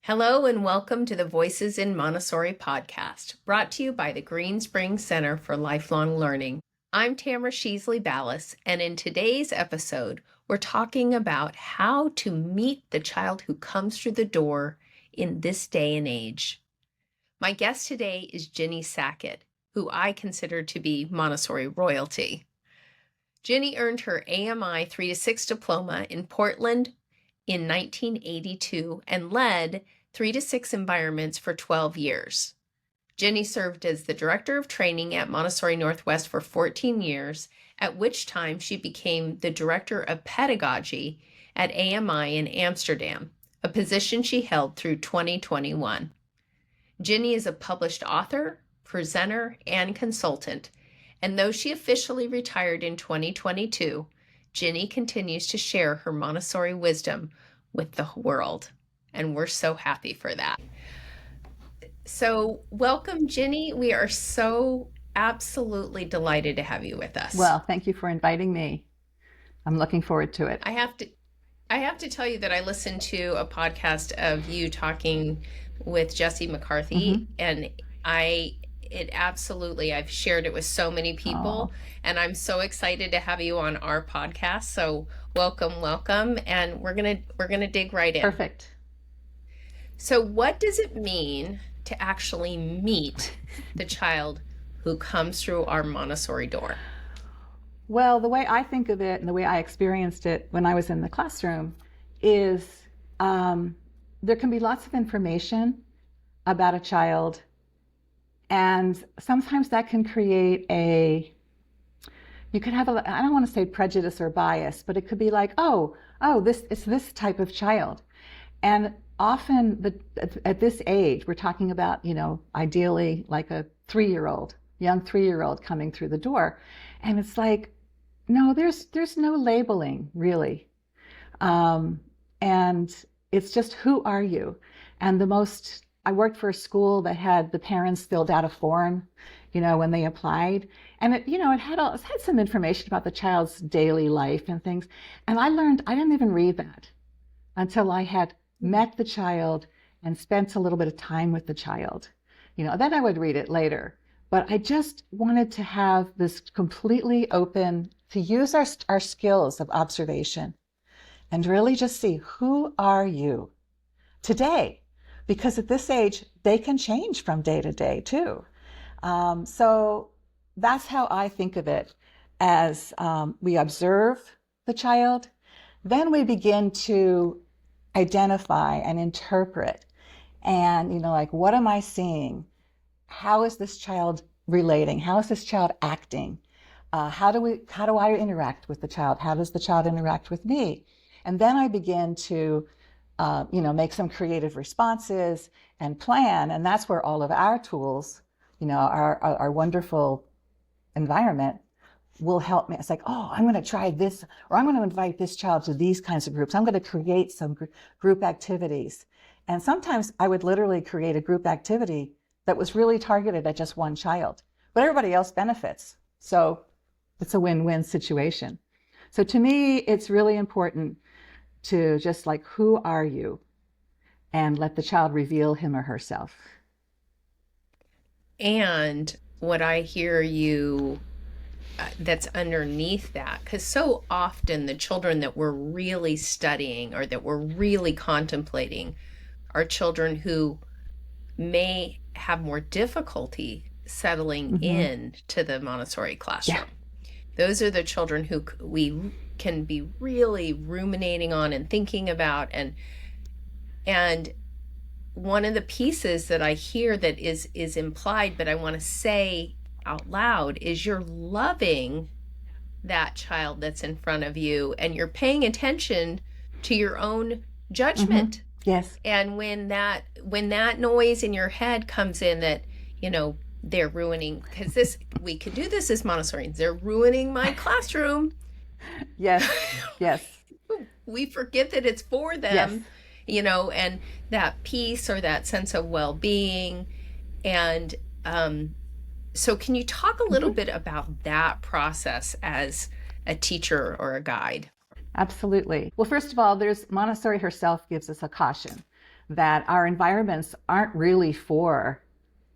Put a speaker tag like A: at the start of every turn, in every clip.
A: Hello and welcome to the Voices in Montessori podcast, brought to you by the Green Springs Center for Lifelong Learning. I'm Tamara Sheasley Ballas, and in today's episode, we're talking about how to meet the child who comes through the door in this day and age. My guest today is Ginni Sackett, who I consider to be Montessori royalty. Ginni earned her AMI 3-6 diploma in Portland in 1982 and led 3-6 environments for 12 years. Ginni served as the director of training at Montessori Northwest for 14 years, at which time she became the director of pedagogy at AMI in Amsterdam, a position she held through 2021. Ginni is a published author, presenter, and consultant, and though she officially retired in 2022, Ginni continues to share her Montessori wisdom with the world, and we're so happy for that. So welcome, Ginni. We are so absolutely delighted to have you with us.
B: Well, thank you for inviting me. I'm looking forward to it.
A: I have to tell you that I listened to a podcast of you talking with Jesse McCarthy, and I've shared it with so many people, and I'm so excited to have you on our podcast. So welcome, and we're gonna dig right in.
B: Perfect.
A: So what does it mean to actually meet the child who comes through our Montessori door?
B: Well, the way I think of it and the way I experienced it when I was in the classroom is there can be lots of information about a child, and sometimes that can create you could have I don't want to say prejudice or bias, but it could be like, it's this type of child. And often at this age, we're talking about, ideally like a young 3-year-old coming through the door. And it's like, no, there's no labeling really. And it's just, who are you? And I worked for a school that had the parents filled out a form, when they applied. And it had some information about the child's daily life and things. And I learned I didn't even read that until I had met the child and spent a little bit of time with the child. Then I would read it later. But I just wanted to have this completely open, to use our skills of observation and really just see, who are you today? Because at this age, they can change from day to day too. So that's how I think of it, as we observe the child, then we begin to identify and interpret, and like, what am I seeing? How is this child relating? How is this child acting? How do I interact with the child? How does the child interact with me? And then I begin to make some creative responses and plan. And that's where all of our tools, our wonderful environment will help me. It's like, I'm going to try this, or I'm going to invite this child to these kinds of groups. I'm going to create some group activities. And sometimes I would literally create a group activity that was really targeted at just one child, but everybody else benefits. So it's a win-win situation. So to me, it's really important to just like, who are you? And let the child reveal him or herself.
A: And what I hear you that's underneath that, because so often the children that we're really studying or that we're really contemplating are children who may have more difficulty settling in to the Montessori classroom. Yeah. Those are the children who we can be really ruminating on and thinking about, and one of the pieces that I hear that is implied, but I want to say out loud, is you're loving that child that's in front of you, and you're paying attention to your own judgment.
B: Yes.
A: And when that noise in your head comes in that, they're ruining, because we could do this as Montessorians, they're ruining my classroom.
B: Yes.
A: We forget that it's for them, and that peace or that sense of well-being. And so can you talk a little bit about that process as a teacher or a guide?
B: Absolutely. Well, first of all, Montessori herself gives us a caution that our environments aren't really for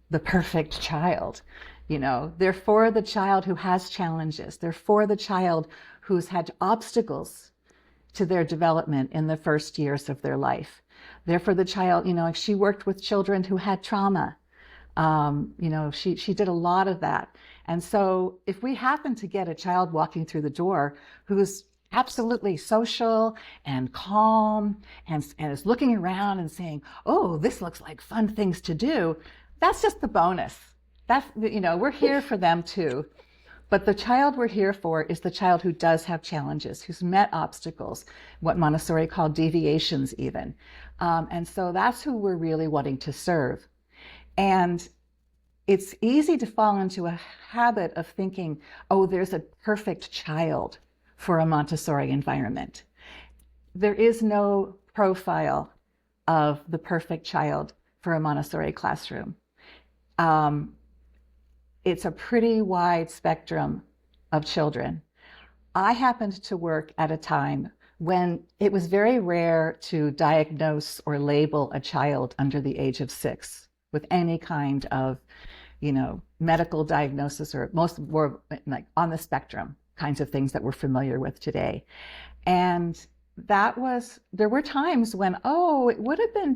B: the perfect child. They're for the child who has challenges. They're for the child who's had obstacles to their development in the first years of their life. They're for the child, she worked with children who had trauma. She did a lot of that. And so if we happen to get a child walking through the door who's absolutely social and calm and is looking around and saying, oh, this looks like fun things to do, that's just the bonus. We're here for them too. But the child we're here for is the child who does have challenges, who's met obstacles, what Montessori called deviations even. And so that's who we're really wanting to serve. And it's easy to fall into a habit of thinking, oh, there's a perfect child for a Montessori environment. There is no profile of the perfect child for a Montessori classroom. It's a pretty wide spectrum of children. I happened to work at a time when it was very rare to diagnose or label a child under the age of 6 with any kind of, medical diagnosis, or most were like on the spectrum kinds of things that we're familiar with today. And there were times when, it would have been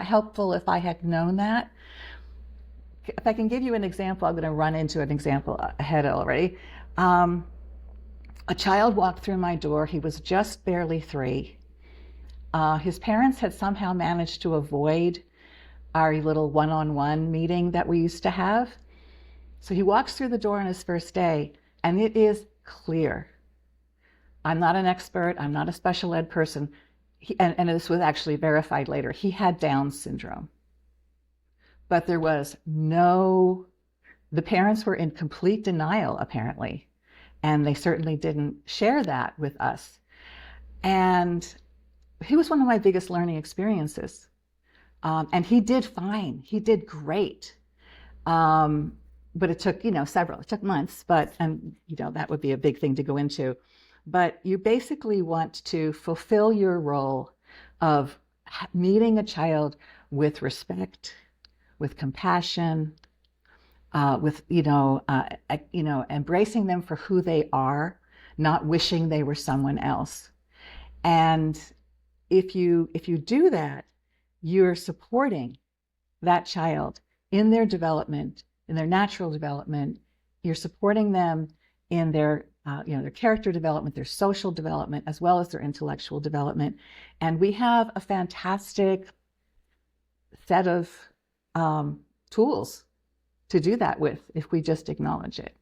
B: helpful if I had known that. If I can give you an example, I'm going to run into an example ahead already. A child walked through my door. He was just barely 3. His parents had somehow managed to avoid our little one-on-one meeting that we used to have. So he walks through the door on his first day, and it is clear. I'm not an expert. I'm not a special ed person. And this was actually verified later. He had Down syndrome. But there was the parents were in complete denial, apparently. And they certainly didn't share that with us. And he was one of my biggest learning experiences. And he did fine. He did great. But it took, it took months, that would be a big thing to go into. But you basically want to fulfill your role of meeting a child with respect, with compassion, with, embracing them for who they are, not wishing they were someone else. And if you do that, you're supporting that child in their development, in their natural development. You're supporting them in their character development, their social development, as well as their intellectual development. And we have a fantastic set of tools to do that with if we just acknowledge it.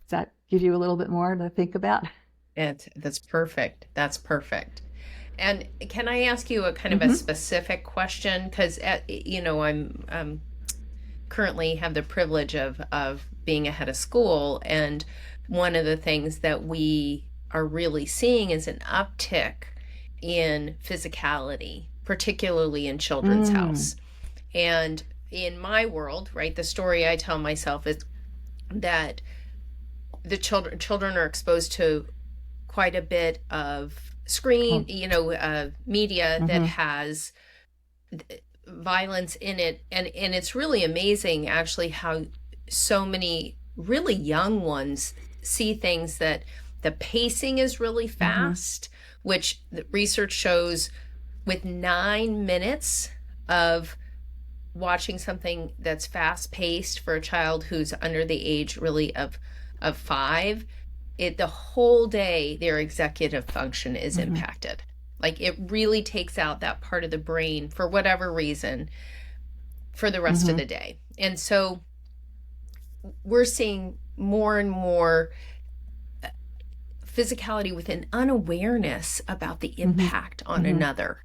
B: Does that give you a little bit more to think about?
A: That's perfect. That's perfect. And can I ask you a kind of a specific question? Because, I'm currently have the privilege of being a head of school. And one of the things that we are really seeing is an uptick in physicality, particularly in Children's House. And in my world, right, the story I tell myself is that the children are exposed to quite a bit of screen, media that has violence in it. And it's really amazing actually how so many really young ones see things that the pacing is really fast, which the research shows with 9 minutes of watching something that's fast paced for a child who's under the age really of 5, the whole day their executive function is impacted. Like it really takes out that part of the brain for whatever reason for the rest of the day. And so we're seeing more and more physicality with an unawareness about the impact on another.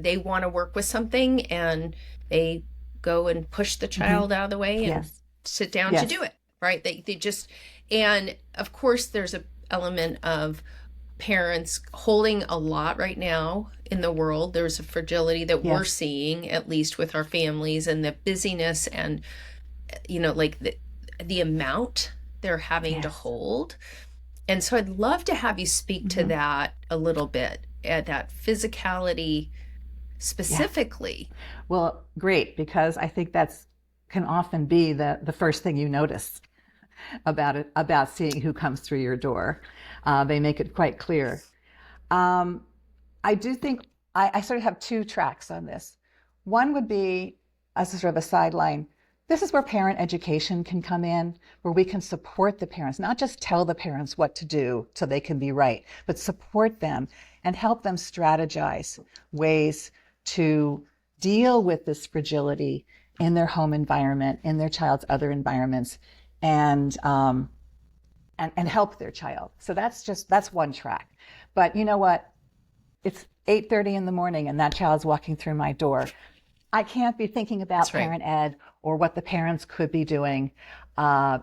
A: They want to work with something and they go and push the child out of the way and sit down to do it. Right. They just, and of course there's an element of parents holding a lot right now in the world. There's a fragility that we're seeing, at least with our families, and the busyness and, like the amount they're having to hold. And so I'd love to have you speak to that a little bit. that physicality
B: Yeah.
A: specifically.
B: Well, great, because I think that's can often be the first thing you notice about seeing who comes through your door. They make it quite clear. Um, I do think I sort of have two tracks on this. One would be, as a sort of a sideline, this is where parent education can come in, where we can support the parents, not just tell the parents what to do so they can be right, but support them and help them strategize ways to deal with this fragility in their home environment, in their child's other environments, and and help their child. So that's one track. But you know what? It's 8:30 in the morning and that child's walking through my door. I can't be thinking about
A: That's right.
B: parent ed or what the parents could be doing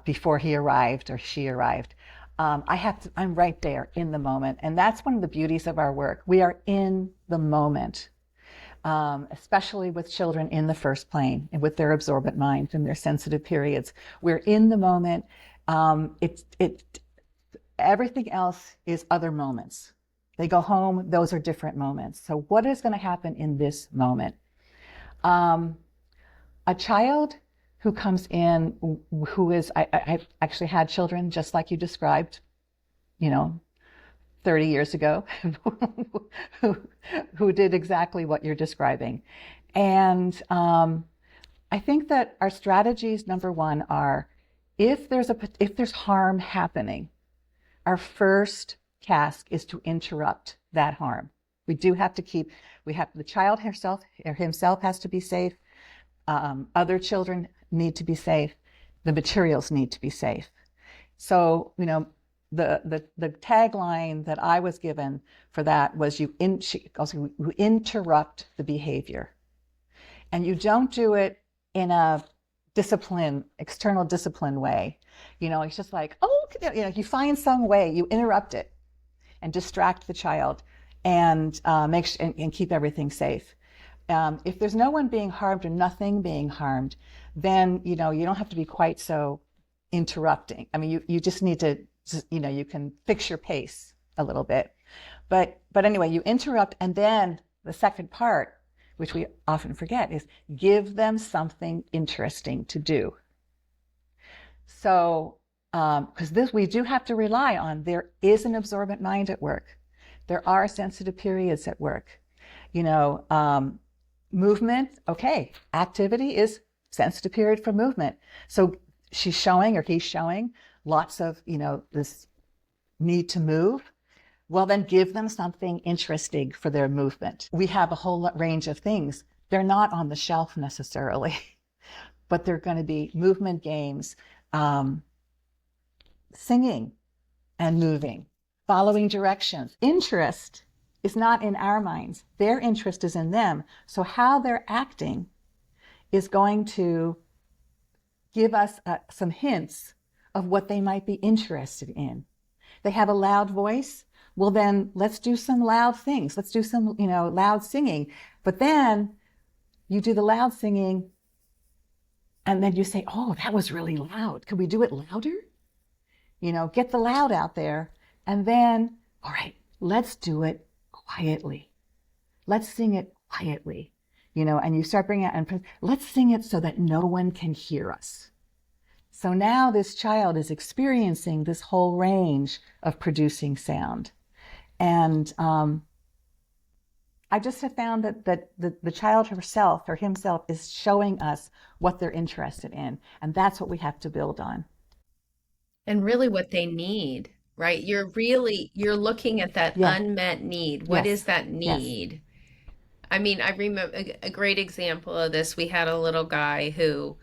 B: before he arrived or she arrived. I'm right there in the moment. And that's one of the beauties of our work. We are in the moment, especially with children in the first plane and with their absorbent minds and their sensitive periods. We're in the moment. Everything else is other moments. They go home, those are different moments. So what is going to happen in this moment? A child who comes in, I've actually had children just like you described, 30 years ago, who did exactly what you're describing. And I think that our strategies, number one, are if there's harm happening, our first task is to interrupt that harm. The child himself has to be safe. Other children need to be safe. The materials need to be safe. So, the tagline that I was given for that was you interrupt the behavior. And you don't do it in a external discipline way. It's just like, you find some way, you interrupt it and distract the child and and keep everything safe. If there's no one being harmed or nothing being harmed, then you don't have to be quite so interrupting. I mean, you just need to, you can fix your pace a little bit. But anyway, you interrupt, and then the second part, which we often forget, is give them something interesting to do. So, because we do have to rely on, there is an absorbent mind at work. There are sensitive periods at work. Movement, okay, activity is sensitive period for movement. So she's showing or he's showing lots of, this need to move. Well, then give them something interesting for their movement. We have a whole range of things. They're not on the shelf necessarily, but they're going to be movement games, singing and moving, following directions. Interest is not in our minds. Their interest is in them. So how they're acting is going to give us some hints of what they might be interested in. They have a loud voice. Well, then let's do some loud things. Let's do some, loud singing. But then you do the loud singing and then you say, oh, that was really loud. Could we do it louder? Get the loud out there. And then, all right, let's do it quietly. Let's sing it quietly, and you start bringing it, and let's sing it so that no one can hear us. So now this child is experiencing this whole range of producing sound. And I just have found that the child herself or himself is showing us what they're interested in. And that's what we have to build on.
A: And really what they need, right? You're looking at that
B: Yes.
A: unmet need. What
B: Yes.
A: is that
B: Yes.
A: need? I mean, I remember a great example of this. We had a little guy who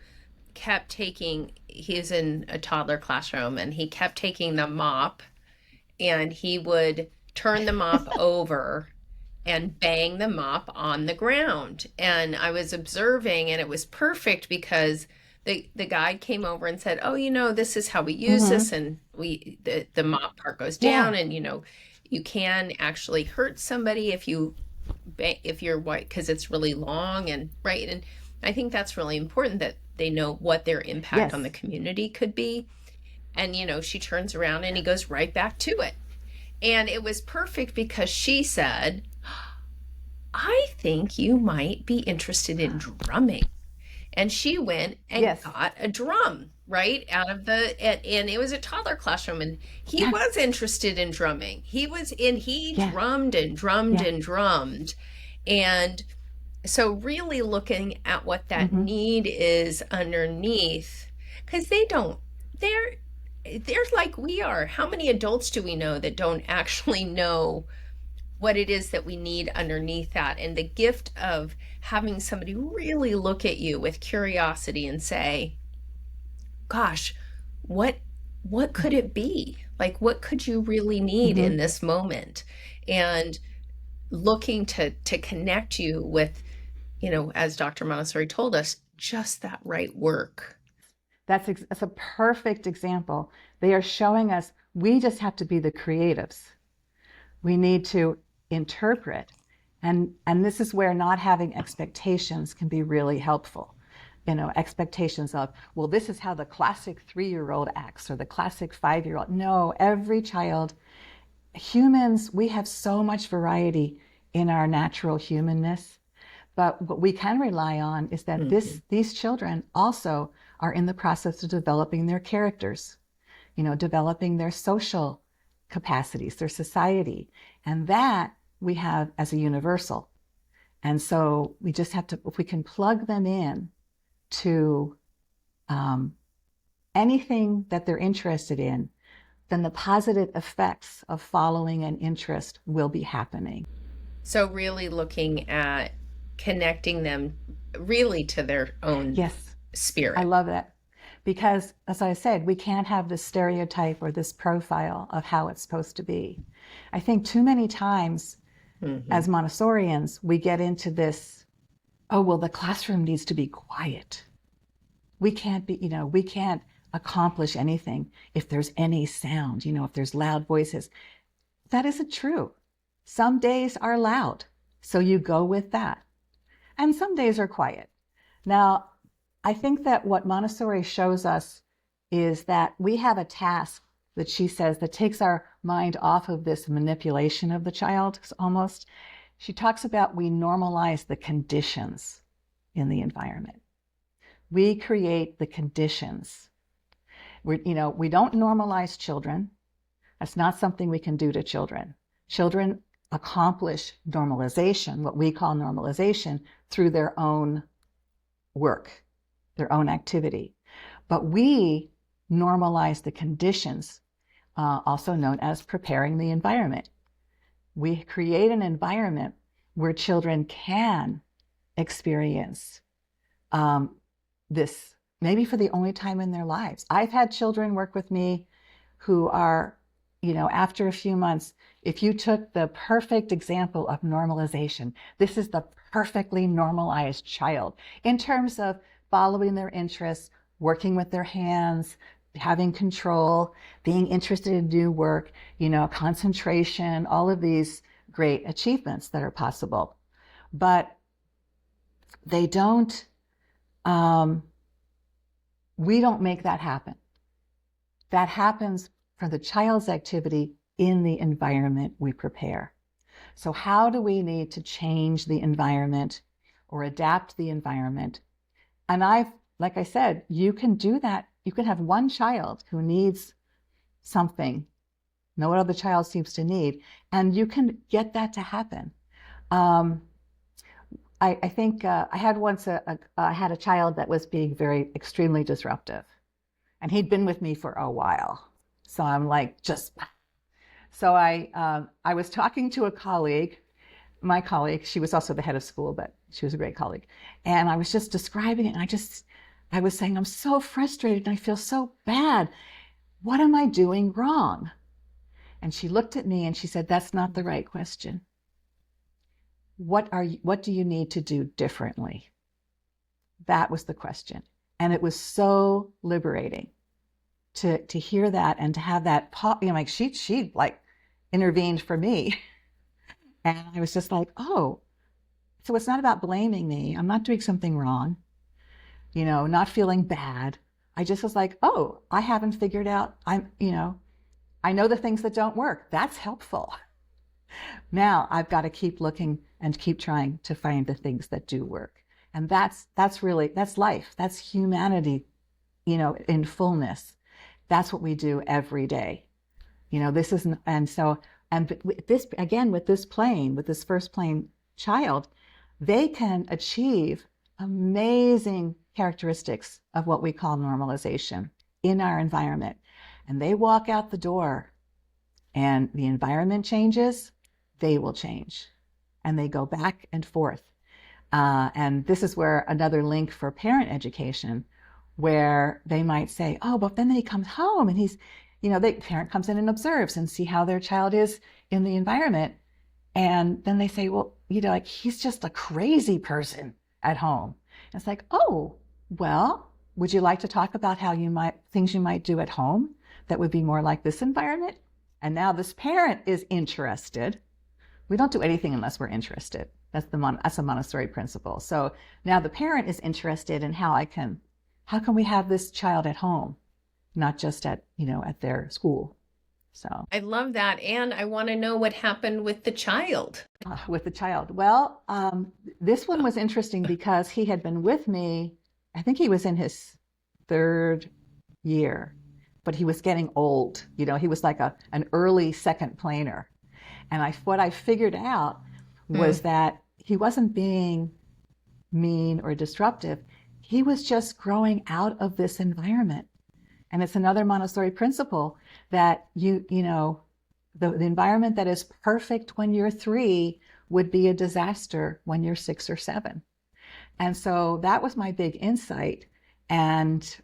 A: he's in a toddler classroom, and he kept taking the mop, and he would turn the mop over and bang the mop on the ground. And I was observing, and it was perfect because the guide came over and said, oh, this is how we use this, and the mop part goes down, and you can actually hurt somebody if you're white, because it's really long, and right. And I think that's really important that they know what their impact on the community could be. And she turns around and he goes right back to it. And it was perfect because she said, I think you might be interested in drumming. And she went and
B: Yes.
A: got a drum right out of and it was a toddler classroom, and he
B: Yeah.
A: was interested in drumming. He
B: Yeah.
A: drummed and drummed
B: Yeah.
A: and drummed. And so really looking at what that
B: Hmm.
A: need is underneath, because they're like we are. How many adults do we know that don't actually know what it is that we need underneath that? And the gift of having somebody really look at you with curiosity and say, gosh, what what could it be? Like, what could you really need
B: Hmm.
A: in this moment? And looking to connect you with, as Dr. Montessori told us, just that right work.
B: That's a perfect example. They are showing us we just have to be the creatives. We need to interpret. And this is where not having expectations can be really helpful. Expectations of, well, this is how the classic 3-year-old acts or the classic 5-year-old. No, every child, humans, we have so much variety in our natural humanness. But what we can rely on is that
A: Mhm.
B: these children also are in the process of developing their characters, developing their social capacities, their society. And that we have as a universal. And so we just have to, if we can plug them in to um, anything that they're interested in, then the positive effects of following an interest will be happening.
A: So really looking at connecting them really to their own
B: Yes, I
A: spirit.
B: love that. Because, as I said, we can't have this stereotype or this profile of how it's supposed to be. I think too many times
A: Hmm.
B: as Montessorians, we get into this, oh, well, the classroom needs to be quiet. We can't accomplish anything if there's any sound, if there's loud voices. That isn't true. Some days are loud, so you go with that. And some days are quiet. Now, I think that what Montessori shows us is that we have a task that she says that takes our mind off of this manipulation of the child almost. She talks about we normalize the conditions in the environment. We create the conditions. We don't normalize children. That's not something we can do to children. Children accomplish normalization, what we call normalization, through their own work, their own activity. But we normalize the conditions, also known as preparing the environment. We create an environment where children can experience this, maybe for the only time in their lives. I've had children work with me who are, after a few months, if you took the perfect example of normalization, this is the perfectly normalized child in terms of following their interests, working with their hands, having control, being interested in new work, concentration, all of these great achievements that are possible. But they don't, we don't make that happen. That happens for the child's activity in the environment we prepare. So how do we need to change the environment or adapt the environment? And like I said, you can do that. You can have one child who needs something no other child seems to need, and you can get that to happen. Um, I think I had once I had a child that was being very extremely disruptive, and he'd been with me for a while. So I'm like, I was talking to a colleague, my colleague. She was also the head of school, but she was a great colleague. And I was just describing it. And I was saying, I'm so frustrated and I feel so bad. What am I doing wrong? And she looked at me and she said, that's not the right question. What do you need to do differently? That was the question. And it was so liberating to hear that and to have that like she like intervened for me. And I was just like, oh, so it's not about blaming me. I'm not doing something wrong, not feeling bad. I just was like, oh, I haven't figured out, I know the things that don't work. That's helpful. Now I've got to keep looking and keep trying to find the things that do work. And that's life. That's humanity, in fullness. That's what we do every day. This isn't, and with this, again, with this first plane child, they can achieve amazing characteristics of what we call normalization in our environment. And they walk out the door and the environment changes, they will change. And they go back and forth. And this is where another link for parent education, where they might say, oh, but then he comes home and he's, the parent comes in and observes and see how their child is in the environment. And then they say, well, he's just a crazy person at home. And it's like, oh, well, would you like to talk about things you might do at home that would be more like this environment? And now this parent is interested. We don't do anything unless we're interested. That's a Montessori principle. So now the parent is interested in how can we have this child at home, not just at their school. So
A: I love that. And I want to know what happened with the child.
B: With the child. Well, this one was interesting because he had been with me, I think he was in his 3rd year, but he was getting old. He was like an early second planer. And what I figured out was that he wasn't being mean or disruptive. He was just growing out of this environment. And it's another Montessori principle that the environment that is perfect when you're 3 would be a disaster when you're 6 or 7. And so that was my big insight, and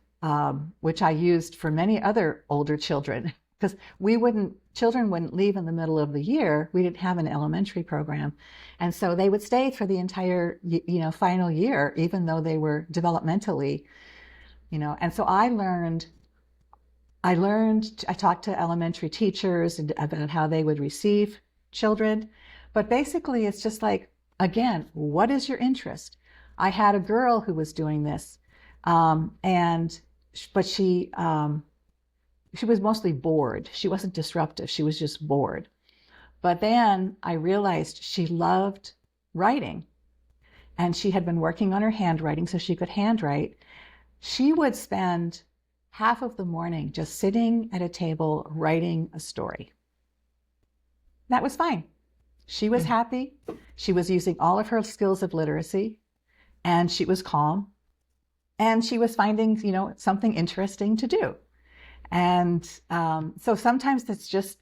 B: which I used for many other older children, because children wouldn't leave in the middle of the year. We didn't have an elementary program. And so they would stay for the entire, final year, even though they were developmentally, and so I talked to elementary teachers about how they would receive children. But basically, it's just like, again, what is your interest? I had a girl who was doing this, but she was mostly bored. She wasn't disruptive. She was just bored. But then I realized she loved writing, and she had been working on her handwriting so she could handwrite. She would spend half of the morning just sitting at a table writing a story. That was fine. She was happy. She was using all of her skills of literacy, and she was calm, and she was finding, something interesting to do. And so sometimes it's just,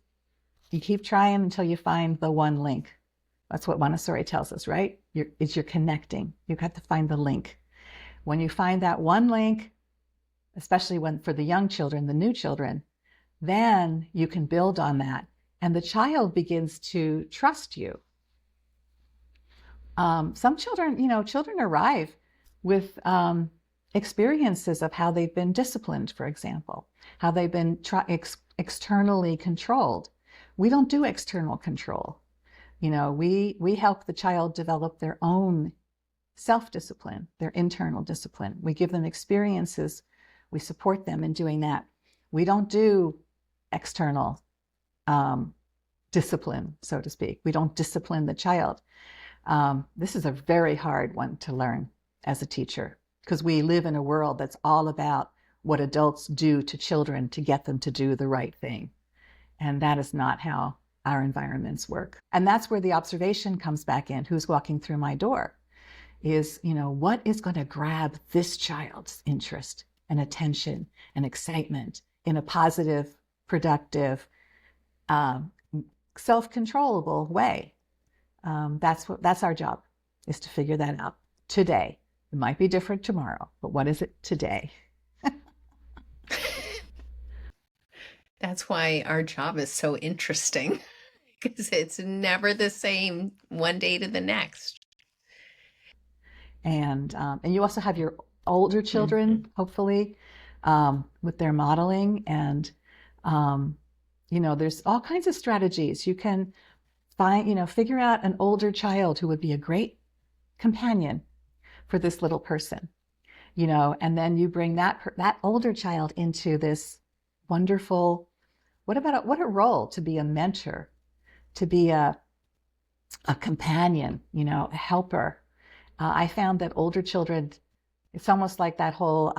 B: you keep trying until you find the one link. That's what Montessori tells us, right? You're connecting. You have to find the link. When you find that one link, especially for the young children, the new children, then you can build on that. And the child begins to trust you. Some children arrive with experiences of how they've been disciplined, for example, how they've been externally controlled. We don't do external control. We help the child develop their own self-discipline, their internal discipline. We give them experiences. We support them in doing that. We don't do external discipline, so to speak. We don't discipline the child. This is a very hard one to learn as a teacher, because we live in a world that's all about what adults do to children to get them to do the right thing. And that is not how our environments work. And that's where the observation comes back in. Who's walking through my door is, what is going to grab this child's interest and attention and excitement in a positive, productive, self-controllable way. That's our job, is to figure that out today. It might be different tomorrow, but what is it today?
A: That's why our job is so interesting, because it's never the same one day to the next.
B: And you also have your older children, hopefully, with their modeling. And, there's all kinds of strategies. You can figure out an older child who would be a great companion for this little person, and then you bring that older child into this wonderful what a role to be a mentor, to be a companion, a helper. I found that older children, it's almost like that whole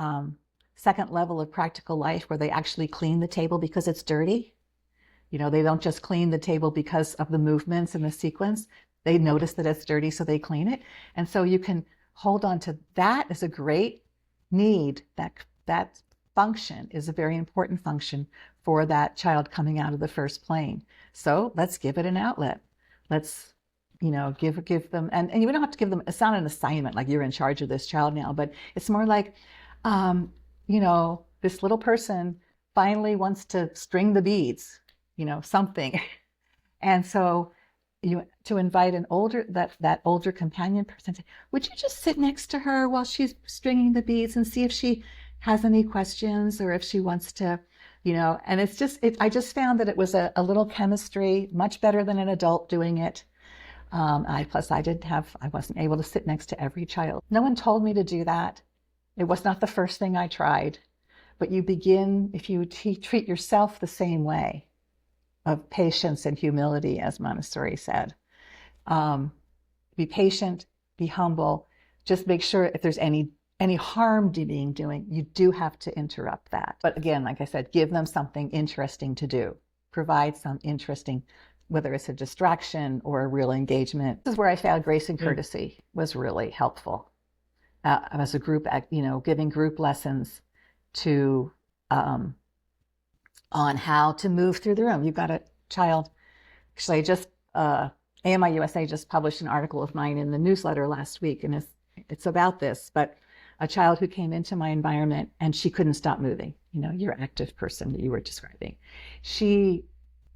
B: second level of practical life where they actually clean the table because it's dirty. They don't just clean the table because of the movements and the sequence. They notice that it's dirty, so they clean it. And so you can hold on to that as a great need. That function is a very important function for that child coming out of the first plane. So let's give it an outlet. Let's, give them, and you don't have to give them, it's not an assignment like you're in charge of this child now, but it's more like, this little person finally wants to string the beads, something. And so to invite that older companion person, would you just sit next to her while she's stringing the beads and see if she has any questions or if she wants to, and I just found that it was a little chemistry, much better than an adult doing it. I wasn't able to sit next to every child. No one told me to do that. It was not the first thing I tried, but you begin, if you treat yourself the same way, of patience and humility, as Montessori said. Be patient, be humble, just make sure if there's any harm being doing, you do have to interrupt that. But again, like I said, give them something interesting to do. Provide some interesting, whether it's a distraction or a real engagement. This is where I found grace and courtesy was really helpful. As a group, giving group lessons to on how to move through the room. You've got a child, actually AMI USA just published an article of mine in the newsletter last week, and it's about this, but a child who came into my environment and she couldn't stop moving, your active person that you were describing.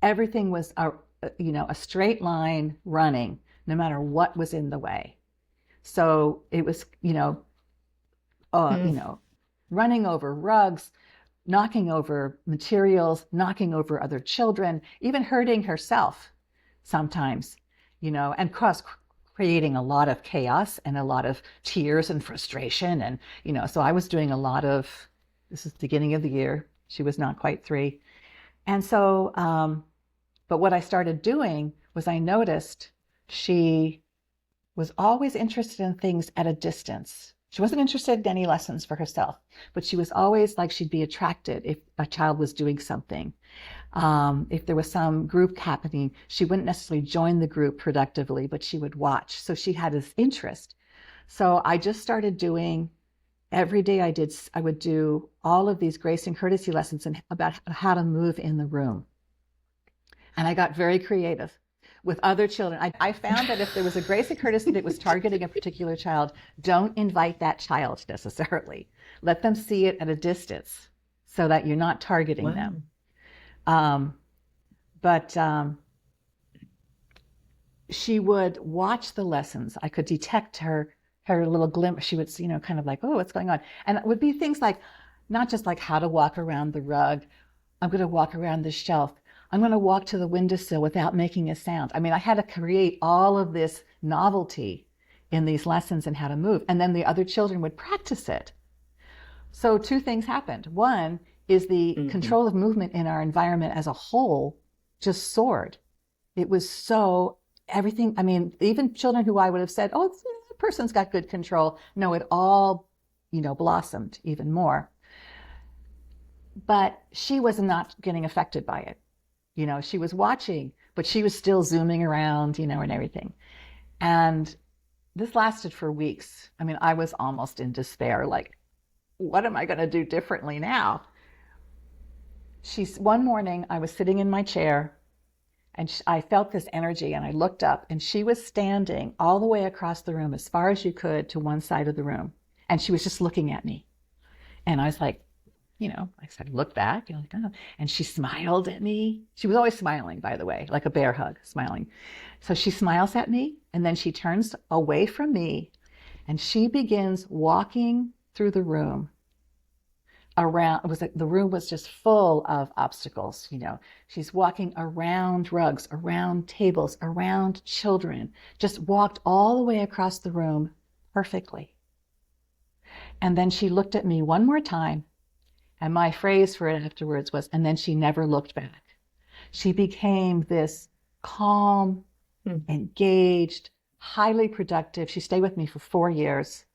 B: Everything was a straight line running, no matter what was in the way. So it was, running over rugs, knocking over materials, knocking over other children, even hurting herself sometimes, and creating a lot of chaos and a lot of tears and frustration. And, so I was doing a lot of, this is the beginning of the year. She was not quite 3. And so, but what I started doing was I noticed she was always interested in things at a distance. She wasn't interested in any lessons for herself, but she was always like she'd be attracted if a child was doing something. If there was some group happening, she wouldn't necessarily join the group productively, but she would watch. So she had this interest. So I just started doing, every day I would do all of these grace and courtesy lessons about how to move in the room. And I got very creative with other children. I found that if there was a grace and courtesy that was targeting a particular child, don't invite that child necessarily. Let them see it at a distance so that you're not targeting them. But she would watch the lessons. I could detect her little glimpse. She would, kind of like, oh, what's going on? And it would be things like, not just like how to walk around the rug. I'm going to walk around the shelf. I'm going to walk to the windowsill without making a sound. I mean, I had to create all of this novelty in these lessons and how to move. And then the other children would practice it. So 2 things happened. One is the control of movement in our environment as a whole just soared. It was so everything. I mean, even children who I would have said, oh, the person's got good control. No, it all, blossomed even more. But she was not getting affected by it. She was watching, but she was still zooming around, and everything. And this lasted for weeks. I mean, I was almost in despair, like, what am I going to do differently now? One morning, I was sitting in my chair, and I felt this energy, and I looked up, and she was standing all the way across the room, as far as you could, to one side of the room. And she was just looking at me. And I was like, I said, look back, and she smiled at me. She was always smiling, by the way, like a bear hug, smiling. So she smiles at me, and then she turns away from me, and she begins walking through the room around. It was like the room was just full of obstacles. She's walking around rugs, around tables, around children, just walked all the way across the room perfectly. And then she looked at me one more time. And my phrase for it afterwards was, and then she never looked back. She became this calm, engaged, highly productive. She stayed with me for 4 years,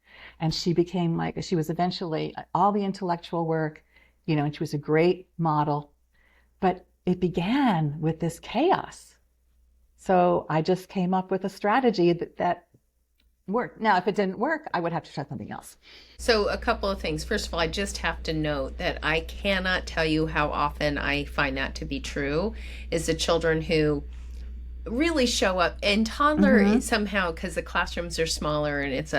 B: and she became like, she was eventually all the intellectual work, and she was a great model. But it began with this chaos. So I just came up with a strategy that worked. Now, if it didn't work, I would have to try something else.
A: So, a couple of things. First of all, I just have to note that I cannot tell you how often I find that to be true, is the children who really show up, and toddler somehow, because the classrooms are smaller and it's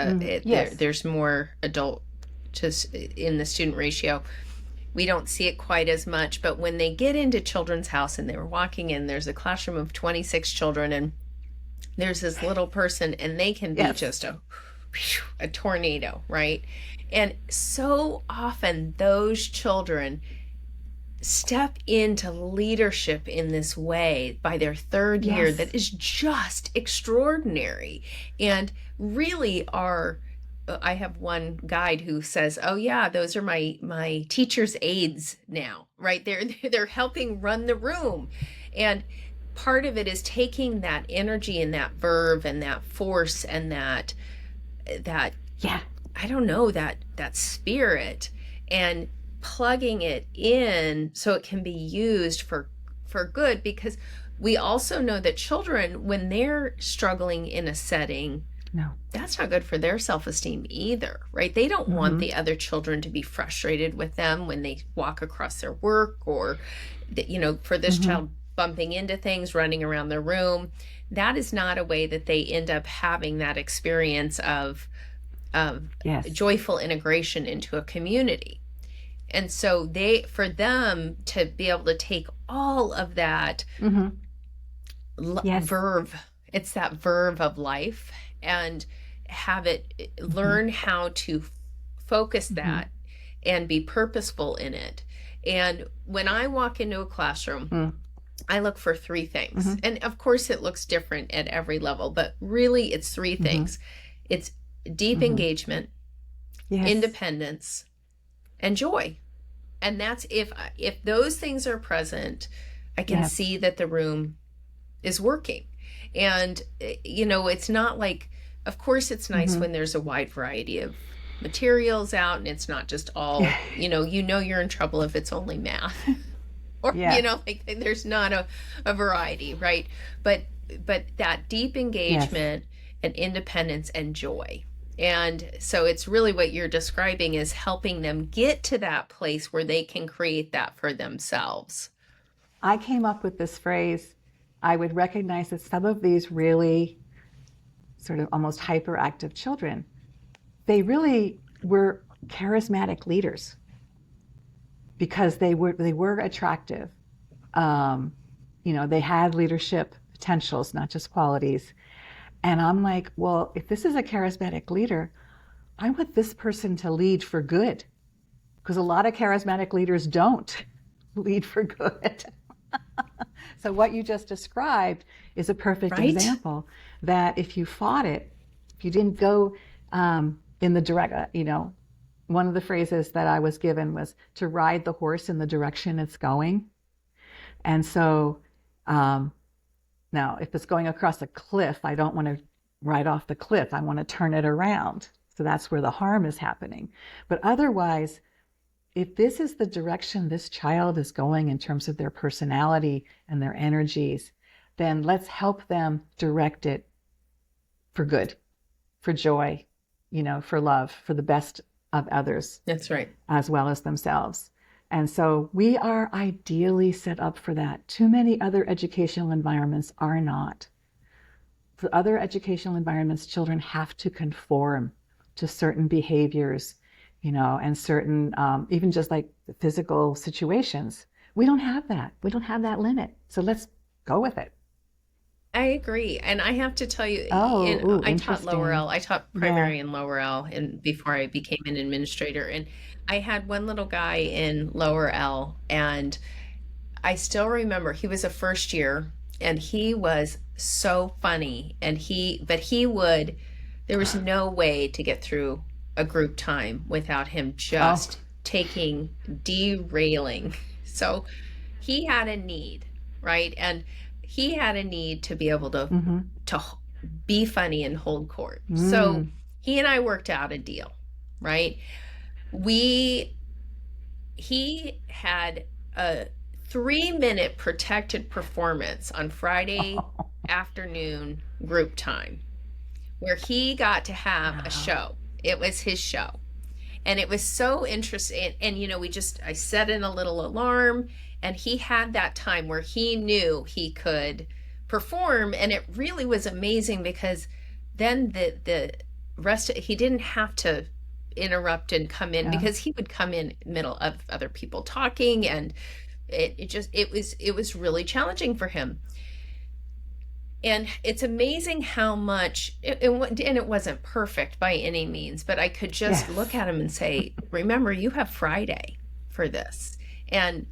A: there's more adult just in the student ratio, we don't see it quite as much. But when they get into Children's House and they were walking in, there's a classroom of 26 children, and there's this little person, and they can be just a tornado, right? And so often those children step into leadership in this way by their third year that is just extraordinary, and really are. I have one guide who says, "Oh yeah, those are my teacher's aides now, right? They're helping run the room." And part of it is taking that energy and that verve and that force and that I don't know, that spirit, and plugging it in so it can be used for good. Because we also know that children, when they're struggling in a setting, that's not good for their self-esteem either, right? They don't want the other children to be frustrated with them when they walk across their work, or for this child bumping into things, running around their room. That is not a way that they end up having that experience of joyful integration into a community. And so for them to be able to take all of that verve, it's that verve of life, and have it learn how to focus that and be purposeful in it. And when I walk into a classroom, I look for three things. And of course it looks different at every level, but really it's three things. It's deep engagement, independence, and joy. And that's if those things are present, I can see that the room is working. And it's not like, of course it's nice when there's a wide variety of materials out, and it's not just all you're in trouble if it's only math. Or like there's not a variety, right? But that deep engagement and independence and joy. And so it's really what you're describing is helping them get to that place where they can create that for themselves.
B: I came up with this phrase. I would recognize that some of these really sort of almost hyperactive children, they really were charismatic leaders because they were attractive. They had leadership potentials, not just qualities. And I'm like, well, if this is a charismatic leader, I want this person to lead for good, because a lot of charismatic leaders don't lead for good. So what you just described is a perfect example that if you fought it, if you didn't go in the direct, one of the phrases that I was given was to ride the horse in the direction it's going. And so now, if it's going across a cliff, I don't want to ride off the cliff. I want to turn it around. So that's where the harm is happening. But otherwise, if this is the direction this child is going in terms of their personality and their energies, then let's help them direct it for good, for joy, for love, for the best of others.
A: That's right.
B: As well as themselves. And so we are ideally set up for that. Too many other educational environments are not. For other educational environments, children have to conform to certain behaviors, and certain, even just like physical situations. We don't have that. We don't have that limit. So let's go with it.
A: I agree. And I have to tell you, I taught lower L. I taught primary and lower L before I became an administrator. And I had one little guy in lower L, and I still remember he was a first year, and he was so funny. And there was no way to get through a group time without him just derailing. So he had a need. right? And he had a need to be able
B: Mm-hmm.
A: to be funny and hold court. So
B: Mm.
A: he and I worked out a deal, right? We he had a 3-minute protected performance on Friday afternoon group time where he got to have a
B: Wow.
A: show. It was his show. And it was so interesting. And, I set in a little alarm, and he had that time where he knew he could perform. And it really was amazing because then the rest, he didn't have to interrupt and come in,
B: Yeah.
A: because he would come in middle of other people talking, and it was really challenging for him. And it's amazing how much and it wasn't perfect by any means, but I could just look
B: Yes.
A: at him and say, remember, you have Friday for this. And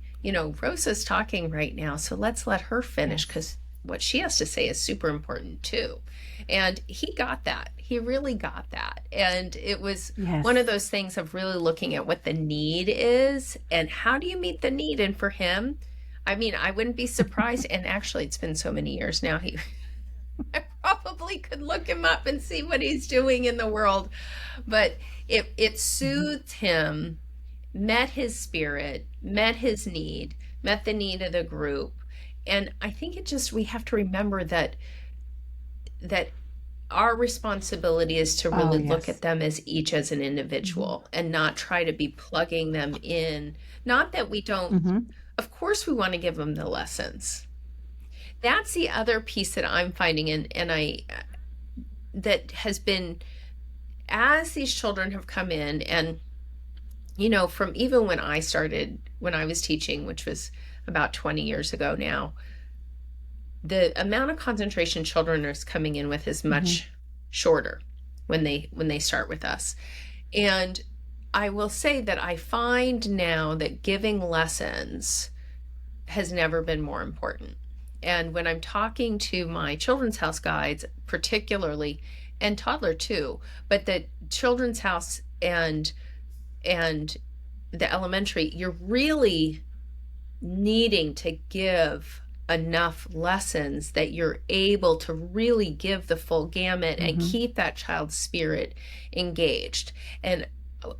A: Rosa's talking right now, so let's let her finish,
B: Yes.
A: because what she has to say is super important too. And he got that. He really got that. And it was one of
B: Yes.
A: those things of really looking at what the need is and how do you meet the need. And for him, I mean, I wouldn't be surprised. And actually, it's been so many years now. I probably could look him up and see what he's doing in the world. But it
B: Mhm.
A: soothed him, met his spirit, met his need, met the need of the group. And I think we have to remember that our responsibility is to
B: Oh,
A: really look
B: yes.
A: at them as each as an
B: Hmm.
A: individual and not try to be plugging them in. Not that we don't,
B: Hmm.
A: of course we want to give them the lessons. That's the other piece that I'm finding, and I that has been, as these children have come in, and from even when I started, when I was teaching, which was about 20 years ago now, the amount of concentration children are coming in with is
B: Hmm.
A: much shorter when they start with us. And I will say that I find now that giving lessons has never been more important. And when I'm talking to my children's house guides, particularly, and toddler too, but the children's house and the elementary, you're really needing to give enough lessons that you're able to really give the full gamut and
B: Hmm.
A: keep that child's spirit engaged. And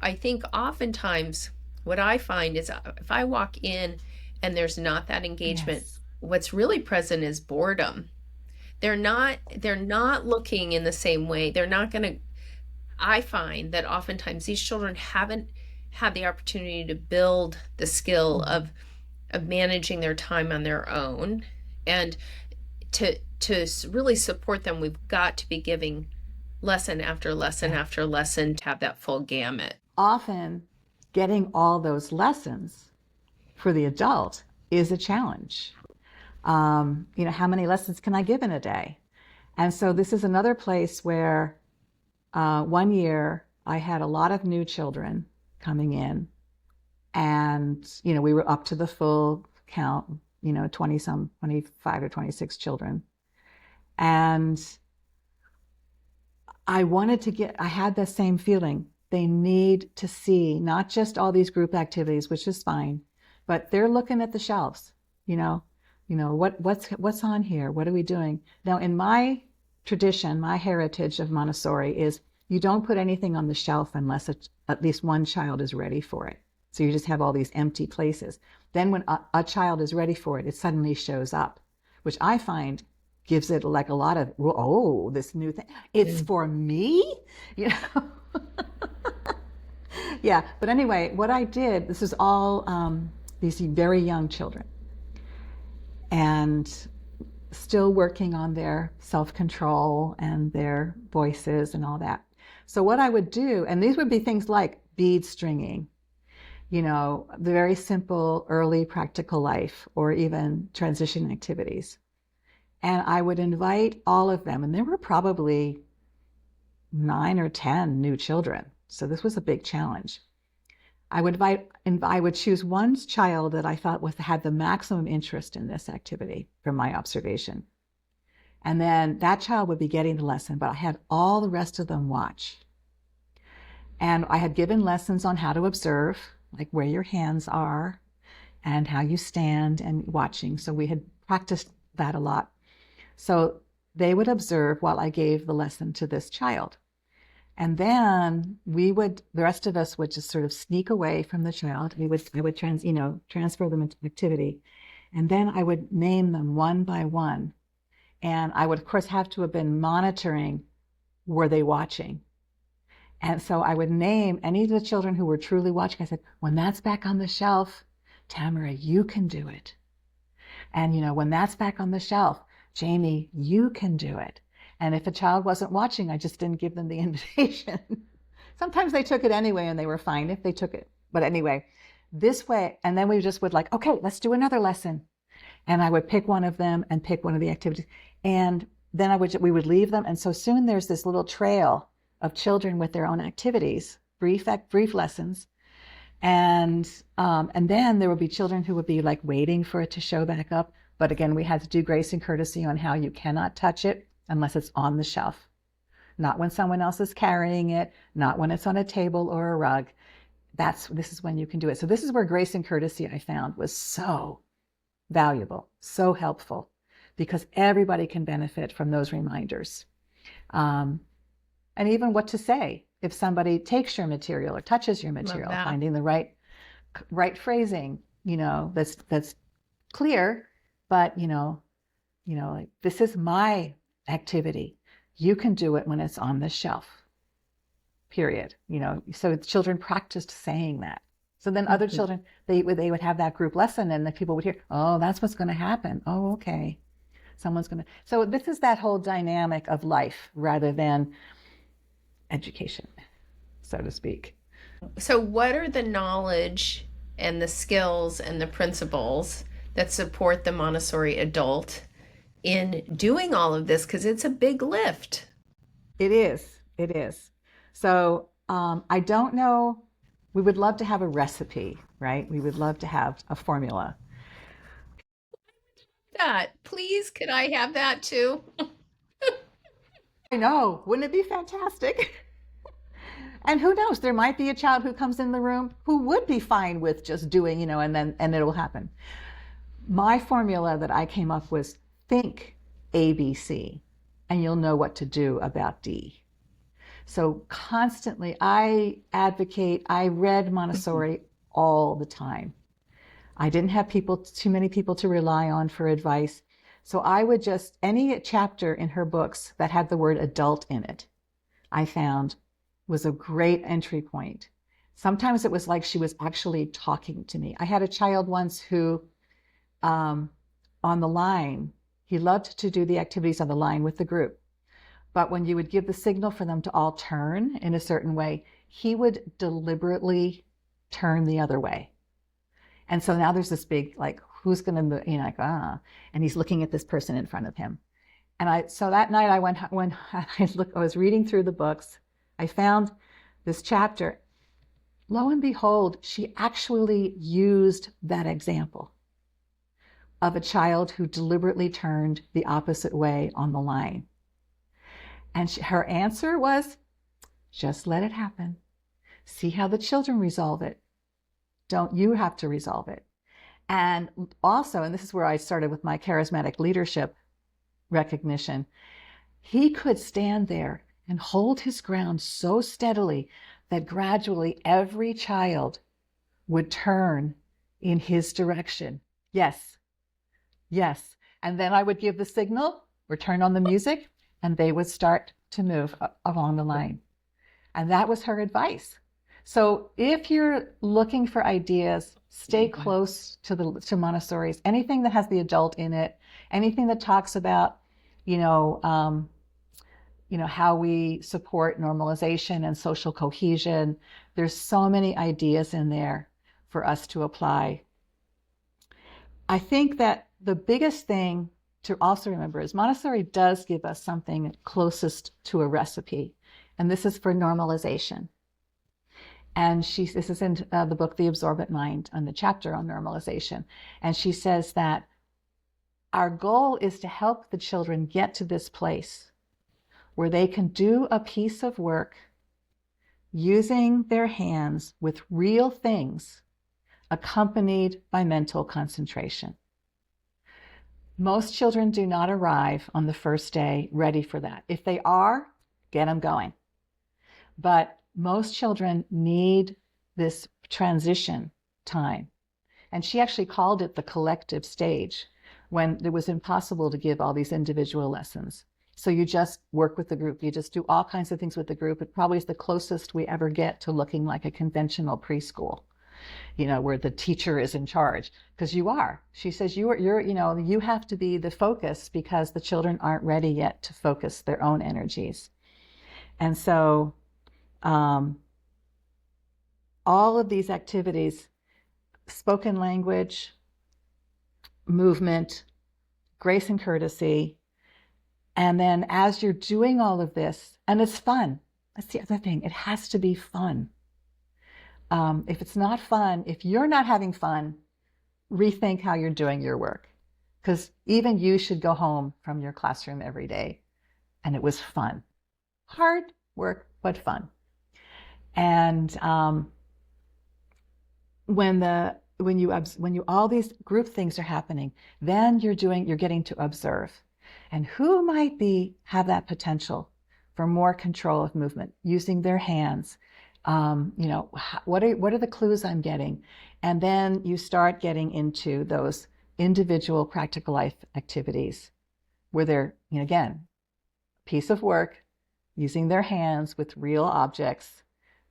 A: I think oftentimes what I find is if I walk in and there's not that engagement,
B: Yes.
A: what's really present is boredom. They're not looking in the same way. They're not going to I find that oftentimes these children haven't had the opportunity to build the skill
B: Hmm.
A: of managing their time on their own. And to really support them, we've got to be giving lesson after lesson
B: Yeah.
A: after lesson to have that full gamut.
B: Often getting all those lessons for the adult is a challenge. How many lessons can I give in a day? And so this is another place where one year I had a lot of new children coming in, and we were up to the full count, 20 some, 25 or 26 children. And I had the same feeling. They need to see not just all these group activities, which is fine, but they're looking at the shelves, you know, what's on here? What are we doing? Now, in my tradition, my heritage of Montessori is you don't put anything on the shelf unless at least one child is ready for it. So you just have all these empty places. Then when a child is ready for it, it suddenly shows up, which I find gives it like a lot of, oh, this new thing. It's
A: Mm.
B: for me, you know. Yeah. But anyway, what I did, this is all these very young children, and still working on their self-control and their voices and all that. So what I would do, and these would be things like bead stringing, the very simple early practical life, or even transition activities. And I would invite all of them, and there were probably 9 or 10 new children. So this was a big challenge. I would choose one child that I thought had the maximum interest in this activity from my observation. And then that child would be getting the lesson, but I had all the rest of them watch. And I had given lessons on how to observe, like where your hands are and how you stand and watching. So we had practiced that a lot. So they would observe while I gave the lesson to this child. And then the rest of us would just sort of sneak away from the child. I would transfer them into activity. And then I would name them one by one. And I would, of course, have to have been monitoring, were they watching? And so I would name any of the children who were truly watching. I said, when that's back on the shelf, Tamara, you can do it. And, when that's back on the shelf, Jamie, you can do it. And if a child wasn't watching, I just didn't give them the invitation. Sometimes they took it anyway and they were fine if they took it. But anyway, this way, and then we just would okay, let's do another lesson. And I would pick one of them and pick one of the activities. And then we would leave them. And so soon there's this little trail of children with their own activities, brief lessons. And then there would be children who would be waiting for it to show back up. But again, we had to do grace and courtesy on how you cannot touch it unless it's on the shelf. Not when someone else is carrying it, not when it's on a table or a rug. This is when you can do it. So this is where grace and courtesy, I found, was so valuable, so helpful, because everybody can benefit from those reminders. And even what to say if somebody takes your material or touches your material, finding the right phrasing, that's clear, but this is my activity. You can do it when it's on the shelf, period. So children practiced saying that. So then other children, they would have that group lesson and the people would hear, oh, that's what's going to happen. Oh, okay. So this is that whole dynamic of life rather than education, so to speak.
A: So what are the knowledge and the skills and the principles that support the Montessori adult in doing all of this? Because it's a big lift.
B: It is. So I don't know. We would love to have a recipe, right? We would love to have a formula.
A: Please, could I have that too?
B: I know. Wouldn't it be fantastic? And who knows? There might be a child who comes in the room who would be fine with just doing, and it will happen. My formula that I came up with: think ABC, and you'll know what to do about D. So constantly, I read Montessori all the time. I didn't have too many people to rely on for advice. So I would any chapter in her books that had the word adult in it, I found was a great entry point. Sometimes it was like she was actually talking to me. I had a child once who, on the line, he loved to do the activities on the line with the group. But when you would give the signal for them to all turn in a certain way, he would deliberately turn the other way. And so now there's this big, who's going to move? And he's looking at this person in front of him. And so that night when I was reading through the books, I found this chapter. Lo and behold, she actually used that example of a child who deliberately turned the opposite way on the line. And her answer was, just let it happen. See how the children resolve it. Don't you have to resolve it. And also, and this is where I started with my charismatic leadership recognition, he could stand there and hold his ground so steadily that gradually every child would turn in his direction. Yes. And then I would give the signal or turn on the music, and they would start to move along the line. And that was her advice. So if you're looking for ideas, stay close to Montessori's. Anything that has the adult in it, anything that talks about, how we support normalization and social cohesion. There's so many ideas in there for us to apply. I think that the biggest thing to also remember is Montessori does give us something closest to a recipe, and this is for normalization. And this is in the book, The Absorbent Mind, on the chapter on normalization. And she says that our goal is to help the children get to this place where they can do a piece of work using their hands with real things accompanied by mental concentration. Most children do not arrive on the first day ready for that. If they are, get them going. But most children need this transition time. And she actually called it the collective stage when it was impossible to give all these individual lessons. So you just work with the group. You just do all kinds of things with the group. It probably is the closest we ever get to looking like a conventional preschool, where the teacher is in charge. Because you are. She says you have to be the focus because the children aren't ready yet to focus their own energies. And so all of these activities, spoken language, movement, grace and courtesy. And then as you're doing all of this, and it's fun. That's the other thing. It has to be fun. If it's not fun, if you're not having fun, rethink how you're doing your work. Because even you should go home from your classroom every day. And it was fun. Hard work, but fun. And when all these group things are happening, then you're getting to observe. And who might have that potential for more control of movement, using their hands? What are the clues I'm getting? And then you start getting into those individual practical life activities where they're, again, piece of work, using their hands with real objects,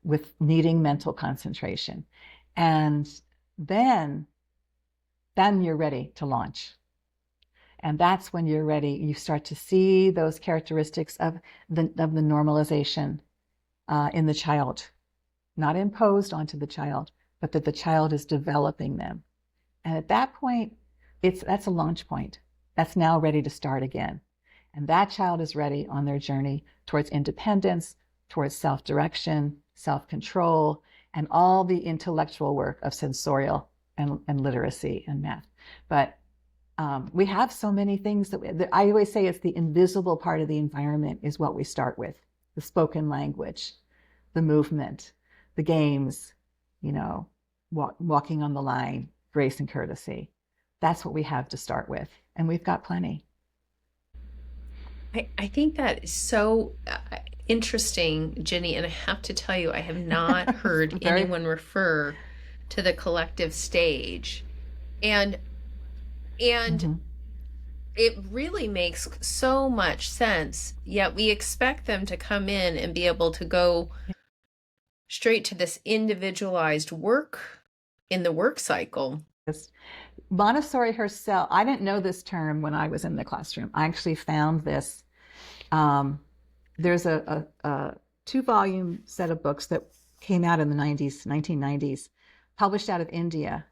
B: with needing mental concentration. And then you're ready to launch. And that's when you're ready. You start to see those characteristics of the normalization in the child, not imposed onto the child, but that the child is developing them. And at that point, that's a launch point. That's now ready to start again. And that child is ready on their journey towards independence, towards self-direction, self-control, and all the intellectual work of sensorial and literacy and math. But we have so many things that I always say it's the invisible part of the environment is what we start with. The spoken language, the movement, the games, walking on the line, grace and courtesy. That's what we have to start with. And we've got plenty.
A: I think that is so interesting, Ginni, and I have to tell you, I have not heard anyone refer to the collective stage. And it really makes so much sense, yet we expect them to come in and be able to go straight to this individualized work in the work cycle.
B: Montessori herself, I didn't know this term when I was in the classroom. I actually found this. There's a 2-volume set of books that came out in the 1990s, published out of India,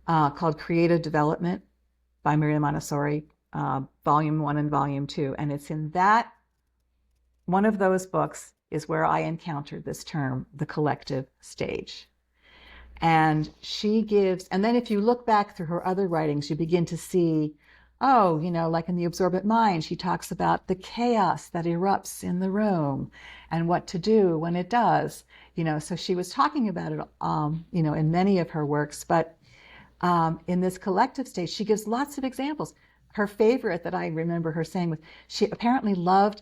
B: called Creative Development by Maria Montessori, Volume 1 and Volume 2. And it's in that, one of those books is where I encountered this term, the collective stage. And she gives, and then if you look back through her other writings, you begin to see, like in The Absorbent Mind, she talks about the chaos that erupts in the room and what to do when it does. So she was talking about it, in many of her works, but in this collective stage, she gives lots of examples. Her favorite that I remember her saying was she apparently loved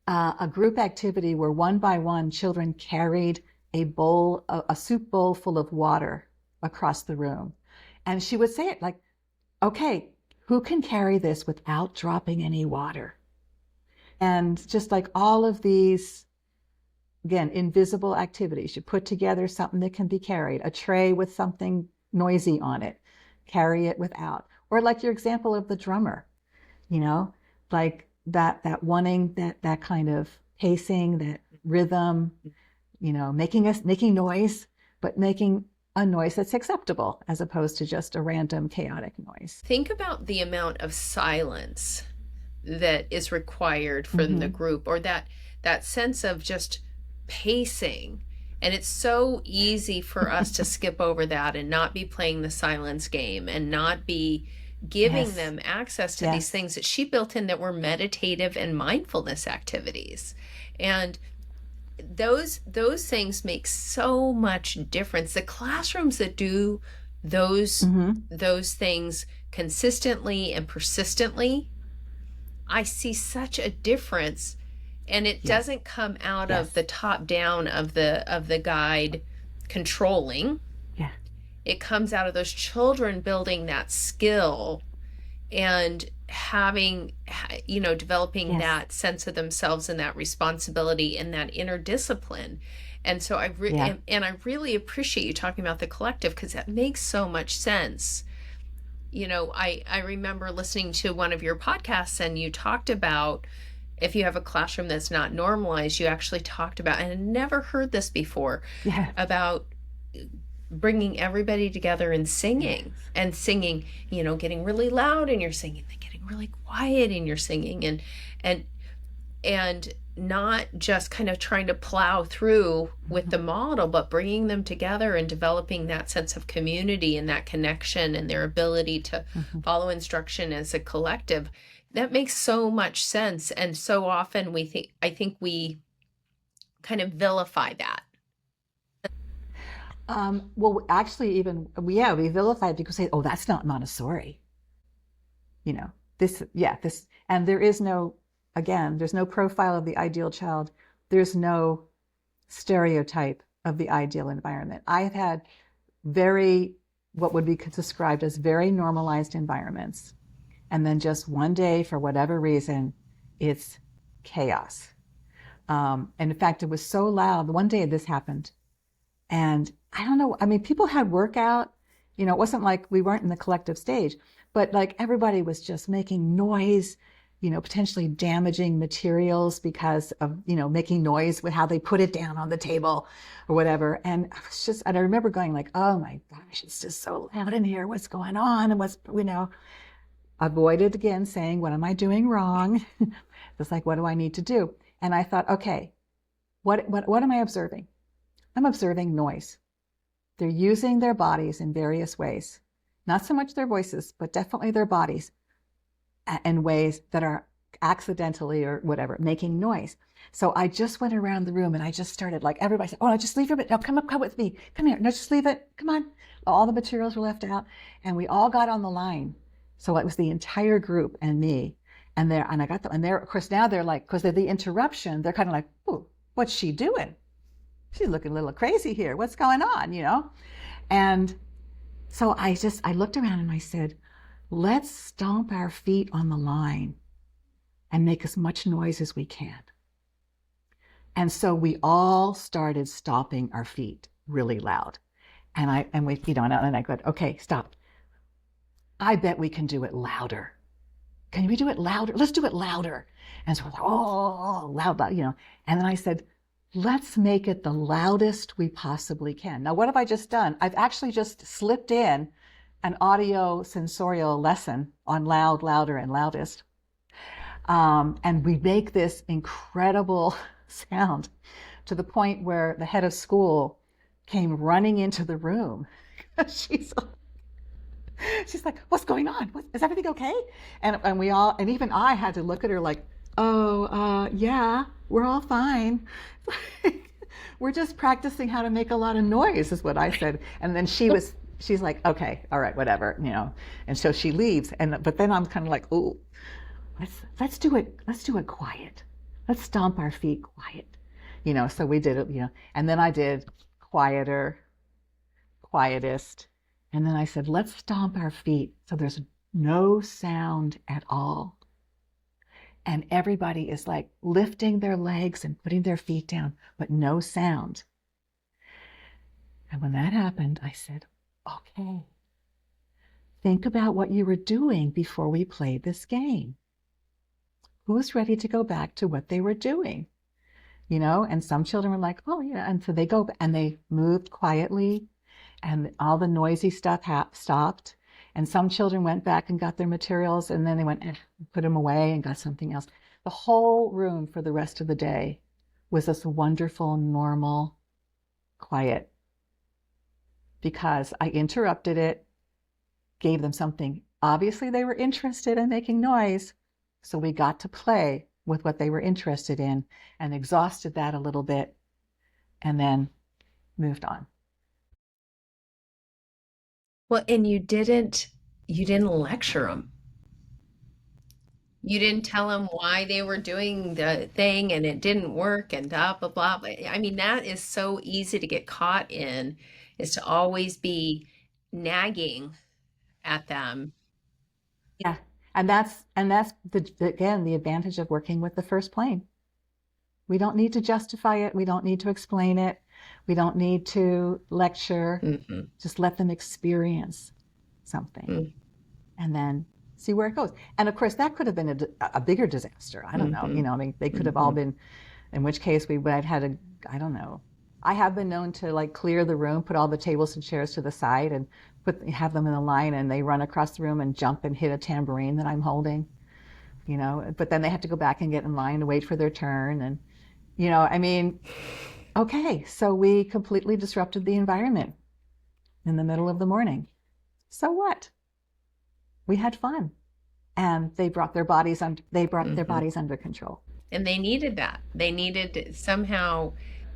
B: a group activity where one by one children carried a soup bowl full of water across the room. And she would say it like, okay, who can carry this without dropping any water? And just like all of these, again, invisible activities, you put together something that can be carried, a tray with something noisy on it, carry it without. Or like your example of the drummer, like that wanting that kind of pacing, that rhythm, making noise, but making a noise that's acceptable as opposed to just a random chaotic noise.
A: Think about the amount of silence that is required from the group, or that sense of just pacing. And it's so easy for us to skip over that and not be playing the silence game and not be giving them access to these things that she built in that were meditative and mindfulness activities. And those things make so much difference. The classrooms that do those things consistently and persistently, I see such a difference. And it
B: Yes.
A: doesn't come out of
B: Yes.
A: the top down of the guide controlling.
B: Yeah.
A: It comes out of those children building that skill and having, developing
B: Yes.
A: that sense of themselves and that responsibility and that inner discipline. And so
B: Yeah.
A: and I really appreciate you talking about the collective, because that makes so much sense. I remember listening to one of your podcasts, and you talked about, if you have a classroom that's not normalized, you actually talked about, and I never heard this before,
B: Yeah.
A: about bringing everybody together and
B: Yes.
A: singing, getting really loud in your singing, then getting really quiet in your singing, and and not just kind of trying to plow through with the model, but bringing them together and developing that sense of community and that connection and their ability to
B: Mm-hmm.
A: follow instruction as a collective. That makes so much sense. And so often I think we kind of vilify that.
B: Well, actually, even yeah, we vilify it because say, "Oh, that's not Montessori." You know, this, and there is no, again, there's no profile of the ideal child. There's no stereotype of the ideal environment. I've had very, what would be described as very normalized environments, and then just one day, for whatever reason, it's chaos. And in fact, it was so loud. One day this happened. And I don't know, I mean, people had workout, it wasn't like we weren't in the collective stage, but like everybody was just making noise, potentially damaging materials because of, making noise with how they put it down on the table or whatever. And and I remember going like, oh my gosh, it's just so loud in here. What's going on? And avoided again saying, what am I doing wrong? It's like, what do I need to do? And I thought, okay, what am I observing? I'm observing noise. They're using their bodies in various ways, not so much their voices, but definitely their bodies in ways that are accidentally or whatever, making noise. So I just went around the room and I just started, like, everybody said, oh, just leave it. No, come with me. Come here. No, just leave it. Come on. All the materials were left out and we all got on the line. So it was the entire group and me. And I got them. And they're, of course, now they're like, because of the interruption, they're kind of like, oh, what's she doing? She's looking a little crazy here. What's going on, And so I looked around and I said, let's stomp our feet on the line and make as much noise as we can. And so we all started stomping our feet really loud. And I go, okay, stop. I bet we can do it louder. Can we do it louder? Let's do it louder. And so, oh, loud, And then I said, let's make it the loudest we possibly can. Now, what have I just done? I've actually just slipped in an audio sensorial lesson on loud, louder, and loudest. And we make this incredible sound to the point where the head of school came running into the room. She's like, what's going on? Is everything okay? And we all, and even I had to look at her like, oh, yeah, we're all fine. We're just practicing how to make a lot of noise, is what I said. And then she's like, okay, all right, whatever, And so she leaves. But then I'm kind of like, ooh, let's do it. Let's do it quiet. Let's stomp our feet quiet. So we did it, And then I did quieter, quietest. And then I said, let's stomp our feet so there's no sound at all. And everybody is like lifting their legs and putting their feet down, but no sound. And when that happened, I said, okay, think about what you were doing before we played this game. Who's ready to go back to what they were doing? And some children were like, oh yeah. And so they go and they moved quietly and all the noisy stuff stopped. And some children went back and got their materials and then they went and put them away and got something else. The whole room for the rest of the day was this wonderful, normal, quiet, because I interrupted it, gave them something. Obviously, they were interested in making noise, so we got to play with what they were interested in and exhausted that a little bit and then moved on.
A: Well, and you didn't you didn't lecture them. You didn't tell them why they were doing the thing and it didn't work and blah, blah, blah. I mean, that is so easy to get caught in, is to always be nagging at them.
B: Yeah. And that's again, the advantage of working with the first plane. We don't need to justify it. We don't need to explain it. We don't need to lecture.
A: Mm-hmm.
B: Just let them experience something and then see where it goes. And of course, that could have been a bigger disaster. I don't know. You know, I mean, they could have all been, in which case we would have had I don't know. I have been known to like clear the room, put all the tables and chairs to the side and have them in a line, and they run across the room and jump and hit a tambourine that I'm holding, you know, but then they have to go back and get in line and wait for their turn. And, you know, I mean, okay, so we completely disrupted the environment in the middle of the morning. So what? We had fun, and they brought their bodies their bodies under control.
A: And they needed that. They needed somehow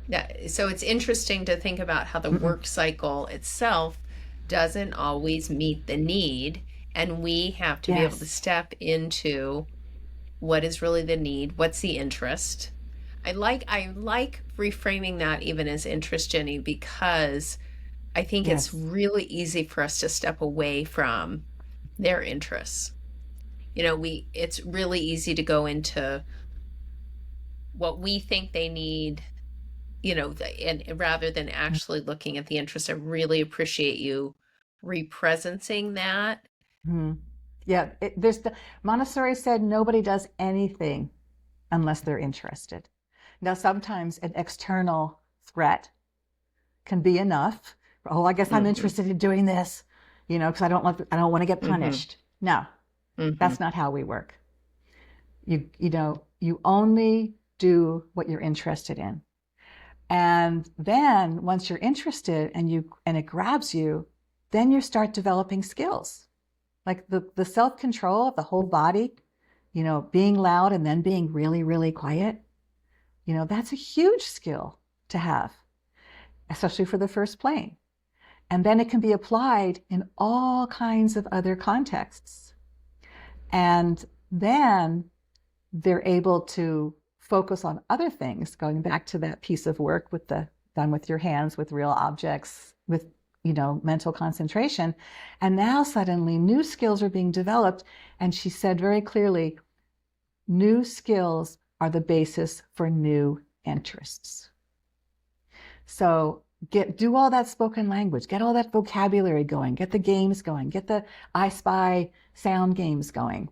A: that. So it's interesting to think about how the work cycle itself doesn't always meet the need, and we have to be able to step into what is really the need, what's the interest. I like reframing that even as interest, Ginni, because I think it's really easy for us to step away from their interests. You know, it's really easy to go into what we think they need, you know, and rather than actually looking at the interest. I really appreciate you represencing that.
B: Yeah, Montessori said nobody does anything unless they're interested. Now, sometimes an external threat can be enough. Oh, I guess I'm interested in doing this, you know, because I don't want to get punished. No, that's not how we work. You know, you only do what you're interested in. And then once you're interested and it grabs you, then you start developing skills. Like the self-control of the whole body, you know, being loud and then being really, really quiet. You know, that's a huge skill to have, especially for the first plane. And then it can be applied in all kinds of other contexts. And then they're able to focus on other things, going back to that piece of work done with your hands, with real objects, with, you know, mental concentration. And now suddenly new skills are being developed. And she said very clearly, new skills are the basis for new interests. So do all that spoken language, get all that vocabulary going, get the games going, get the I Spy sound games going.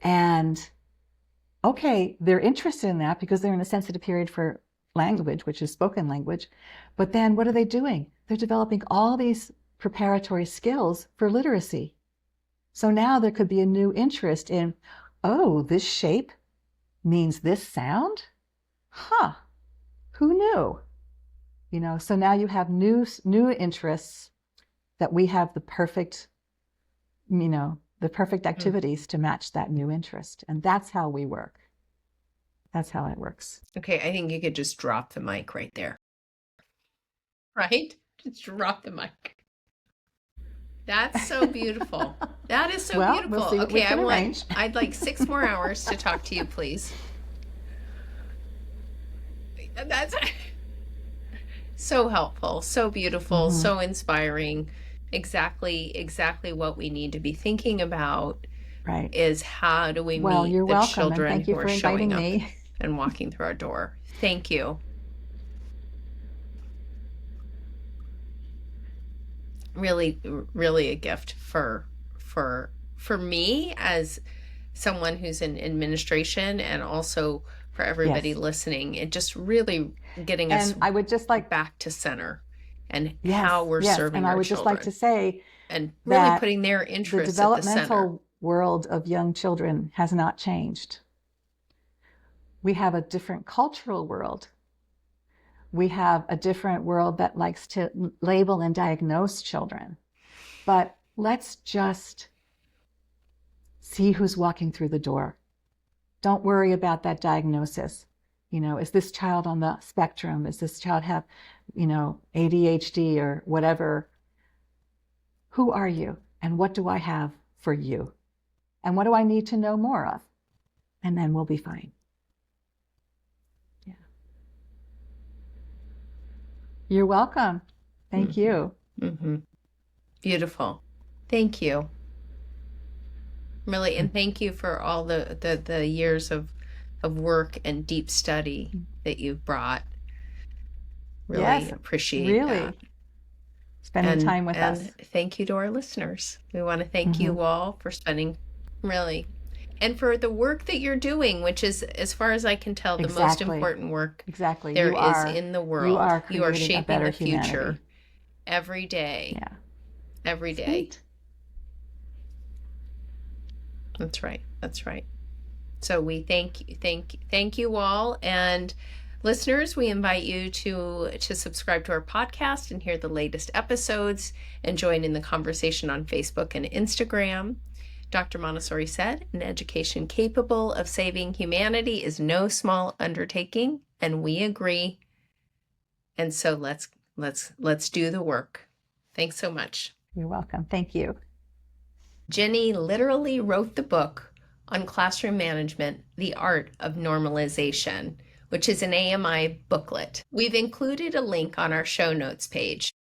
B: And okay, they're interested in that because they're in a sensitive period for language, which is spoken language. But then what are they doing? They're developing all these preparatory skills for literacy. So now there could be a new interest in, oh, this shape means this sound? Huh, who knew? You know, so now you have new interests that we have the perfect, you know, the perfect activities to match that new interest. And that's how we work. That's how it works.
A: Okay, I think you could just drop the mic right there. Right? Just drop the mic. That's so beautiful. That is so beautiful.
B: We'll see what we can arrange.
A: I'd like 6 more hours to talk to you, please. That's so helpful, so beautiful, so inspiring. Exactly what we need to be thinking about.
B: Right.
A: Is how do we
B: meet
A: the
B: welcome,
A: children
B: and thank you
A: who
B: for
A: are showing up
B: me.
A: and walking through our door. Thank you. Really, really a gift for me as someone who's in administration, and also for everybody listening. It just really getting us
B: I would just like
A: back to center and how we're serving
B: and
A: our
B: I would
A: children.
B: Just like to say
A: and really putting their interests at the center.
B: The developmental world of young children has not changed. We have a different cultural world. We have a different world that likes to label and diagnose children. But let's just see who's walking through the door. Don't worry about that diagnosis. You know, is this child on the spectrum? Does this child have, you know, ADHD or whatever? Who are you? And what do I have for you? And what do I need to know more of? And then we'll be fine. Yeah. You're welcome. Thank you.
A: Mm-hmm. Beautiful. Thank you. Really, and thank you for all the years of work and deep study that you've brought. Really
B: Yes,
A: appreciate
B: really.
A: that.
B: Spending time with us.
A: And thank you to our listeners. We want to thank
B: Mm-hmm.
A: you all for spending, really, and for the work that you're doing, which is, as far as I can tell, the most
B: Exactly.
A: important work
B: Exactly.
A: there
B: You
A: is
B: are,
A: in the world.
B: you are
A: You are
B: creating a
A: shaping
B: better
A: the future
B: humanity.
A: every day.
B: Yeah.
A: Every day.
B: Sweet.
A: That's right. That's right. So we thank you all, and listeners, we invite you to subscribe to our podcast and hear the latest episodes and join in the conversation on Facebook and Instagram. Dr. Montessori said, an education capable of saving humanity is no small undertaking, and we agree. And so let's do the work. Thanks so much.
B: You're welcome. Thank you.
A: Ginni literally wrote the book on classroom management, The Art of Normalization, which is an AMI booklet. We've included a link on our show notes page.